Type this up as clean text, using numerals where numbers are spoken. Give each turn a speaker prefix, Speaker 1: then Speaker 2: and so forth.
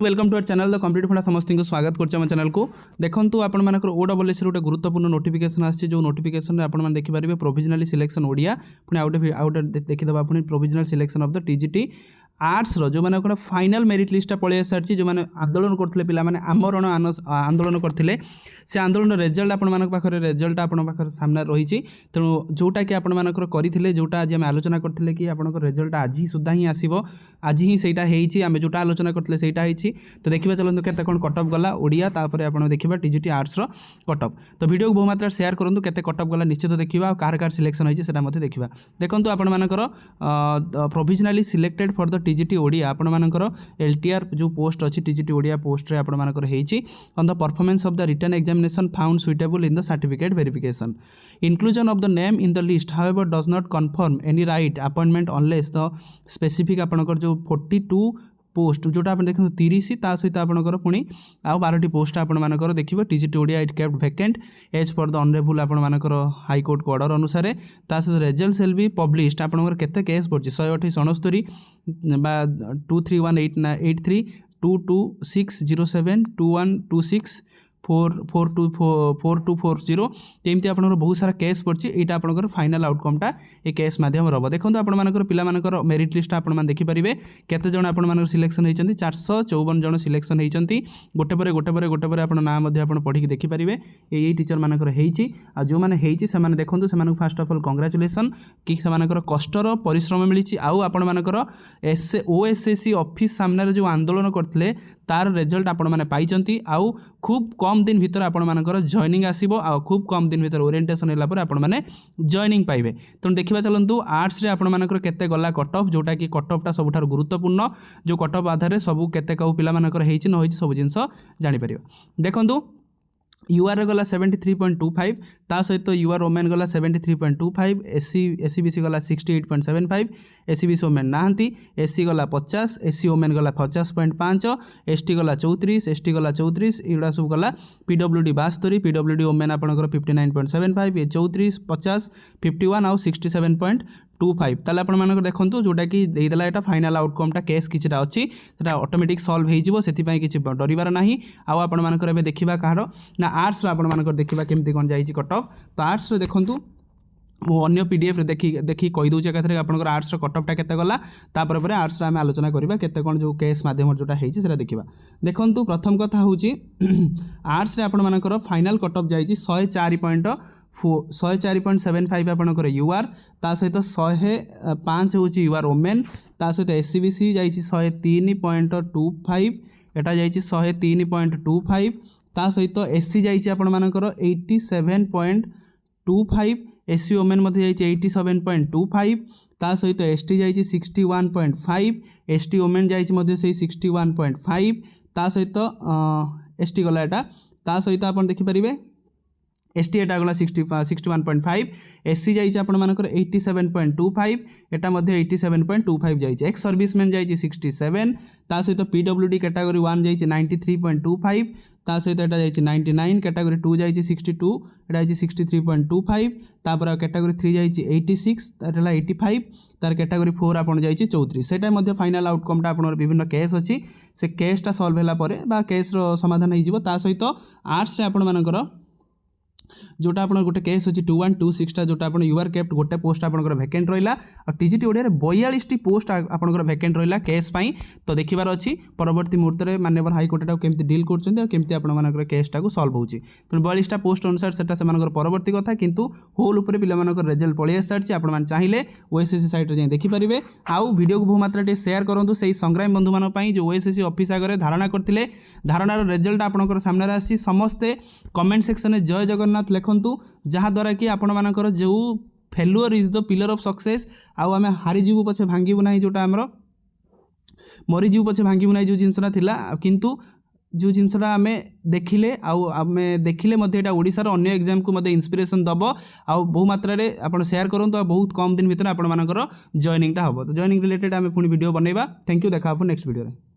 Speaker 1: Welcome to our channel the complete funda समस्त को स्वागत कर चैनल को देखो आपण मानक OSS गोटे गुरुत्वपूर्ण नोटिफिकेशन आसी जो नोटिफिकेशन आपने देखिपारे प्रोविजनली सिलेक्शन ओडिया पुणी आउटे देखीदे पुणी provisional selection of the TGT arts जो मैंने कौन फाइनाल मेरिट लिस्ट पलि सारी जो मैंने आंदोलन करते पे आमरण आंदोलन करते से आंदोलन रिजल्ट आपरे रिजल्ट आप सामने रही तेणु जोटा कि आपंकर जोटा आज आम आलोचना करते कि आप रिजल्ट आज ही सुधा ही आसो आज ही सहीटा आम जोटा आलोचना करते सहीटा तो देखा चलते केते कौन कटअप गला ओडिया तापर आप देखा टीजीटी आर्ट्स कटअप तो वीडियो को बहुमात्रा शेयर करूँ केते कटअप गला निश्चित देखा कार कार सिलेक्शन होता देखा देखो आपर provisionally selected for the TGT Odia आपण मानकर एलटीआर जो पोस्ट अच्छी टीजीटी ओडिया पोस्ट रे आपण मानकर हेची on the performance of the written examination found suitable in the certificate verification inclusion of the name in the list however does not confirm any right appointment unless the specific आपनकर जो 42 post जोटा आप देखो 30 ता सहित आपनकर पुणी आ 12टी post आपण मानकर देखिबो TGT Odia it kept vacant as per the honourable आपण मानकर हाई कोर्ट को ऑर्डर अनुसार ता सहित रिजल्ट सेल बी पब्लिश्ड आपनकर केते केस पड़छि 128 बा 231883 22607 2126 4240 तेमती आप बहुत सारा केस पड़ी यहाँ आप फाइनाल आउटकमटा ये केस मध्यम रहा देखो आपर पिलाकर मेरिट लिस्ट आप देखिपारे केते जन आप सिलेक्शन होती 454 जन सिलेक्शन होती गोटे पर गोटे पर आप ना पढ़ी देखिपारे यही टीचर मानकर जो मैंने से देखो से फास्ट ऑफ ऑल कांग्रेचुलेसन कि कष्टर परिश्रम मिली आपण मानकर OSSC ऑफिस सामने जो आंदोलन करते तार रिजल्ट आपण मैंने पाई आउ खूब कम दिन भीतर आपण मानकर जॉइनिंग आसीबो आ खूब कम दिन भीतर ओरिएंटेशन होला पर आपण माने जॉइनिंग पाइबे तेणु देखिबा चलंतु आर्ट्स रे आपण मानकर केते गला कट ऑफ जोटा कि कट ऑफटा सबुठार गुरुत्वपूर्ण जो कट ऑफ आधार सबु केते कौ पिला मानकर हेछि न होछि सब जिंस जानि परिबा देखंतु यूआर गला 73.25 ता सहित यूआर ओमेन गला 73.25 एससी गला 68.75 एससी ओमेन नाहंती एससी गला 50 एससी ओमेन गला 50.5 एसटी गला 34 एसटी गला 34 एगुड़ा सब गला पीडब्ल्यूडी 72 पीडब्ल्यूडी ओमेन आपनकर 59.75 ये 34 50 51 आउ 67.25 ताले आपण मानकर देखंतु जोटा कि देदेला एटा फाइनल आउटकमटा केस किछटा अछि सेटा ऑटोमेटिक सॉल्व हे जिवो सेति पई किछि डरिबार नाही आ आपण मानकर एबे देखिबा कहारो ना आर्ट्स आपण मानकर देखिबा केमति कोन जाईछि कट ऑफ तो आर्ट्स रे देखंतु वो अन्य पीडीएफ रे देखी कहि दउछ एकाथरे आपनकर आर्ट्स रो कट ऑफटा केते गला तापर पर आर्ट्स रे हम आलोचना करिबा केते कोन जो केस माध्यम जोटा हेछि सेटा देखिबा देखंतु प्रथम कथा होछि आर्ट्स रे आपण मानकर फाइनल कट ऑफ जाईछि 104.75 आपनकर यूआर ता सहित 105 होछि यूआर ओमेन ता सहित एससीबीसी जाईछि 103.25 एटा जाईछि 103.25 ता सहित एससी जाईछि आपण मानकर 87.25 एससी ओमेन मध्ये जाईछि 87.25 ता सहित एसटी जाईछि 61.5 एसटी ओमेन जाईछि मध्ये से 61.5 ता सहित एसटी गला एटा ता सहित आपण देखि परिबे एसटी एटा गला 61.5 एससी जाईछि आपण मानकर 87.25 एटा मध्ये 87.25 जाईछि एक्स सर्विसमैन जाईछि 67 ता सहित पीडब्ल्यूडी कैटेगरी 1 जाईछि 93.25 ता सहित एटा जाईछि 99 कैटेगरी 2 जाईछि 62 एटा जाईछि 63.25 तापर कैटेगरी 3 जाईछि 86 एटा 85 तार कैटेगरी 4 आपण जाईछि 34 सेटा मध्ये फाइनल आउटकमटा आपण विभिन्न केस अछि से केसटा सॉल्व होला परे बा केस रो समाधान हो जिवो ता सहित आर्ट्स रे आपण मानकर जोटा आप गोटे केस अच्छी 2126 जोटा आप यूआर केप्ट गोटे पोस्ट आपंकर वैकेंट रहा और टीजीटी ओडिया 42 पोस्ट आपंकर वैकेंट रहा केस पाई तो देखिबार अच्छी परवर्ती मुहूर्त में माननीय हाईकोर्ट केमती डील करमती आपर केसटा सॉल्व होती तेणु 42टा पोस्ट अनुसार से परवर्ती कथा किंतु होल उपर पिलामानकर रिजल्ट पलि सारी आप चाहिए OSSC साइट जाए देखिपारे आउ वीडियो को बहुमात्रा शेयर करूँ से संग्राम बंधु मान जो OSSC ऑफिस आगे धारणा करते धारणार रिजल्ट आपंकर सामने आसी समस्ते कमेंट सेक्शन में जय जगन्नाथ लिखंतु जहाँद्वारा कि आपण मानकर जो failure is the pillar of success आउ आम हारीजीवु पछे भांगीबु नाही जोटा हमरो मरीजीवु पछे भांगीबु नाही जो जिनसटा थिला किंतु जो जिनसटा आम देखिले आम देखिले मध्य एटा ओडिसा रो अन्य एग्जाम को मध्य इंस्पिरेशन दबो आउ बहु मात्रा रे आपण शेयर करंतु आ बहुत कम दिन भीतर आपण मानकर जॉइनिंगटा हबो तो जॉइनिंग रिलेटेड आम पुनी वीडियो बनैबा थैंक यू देखा नेक्स्ट वीडियो रे।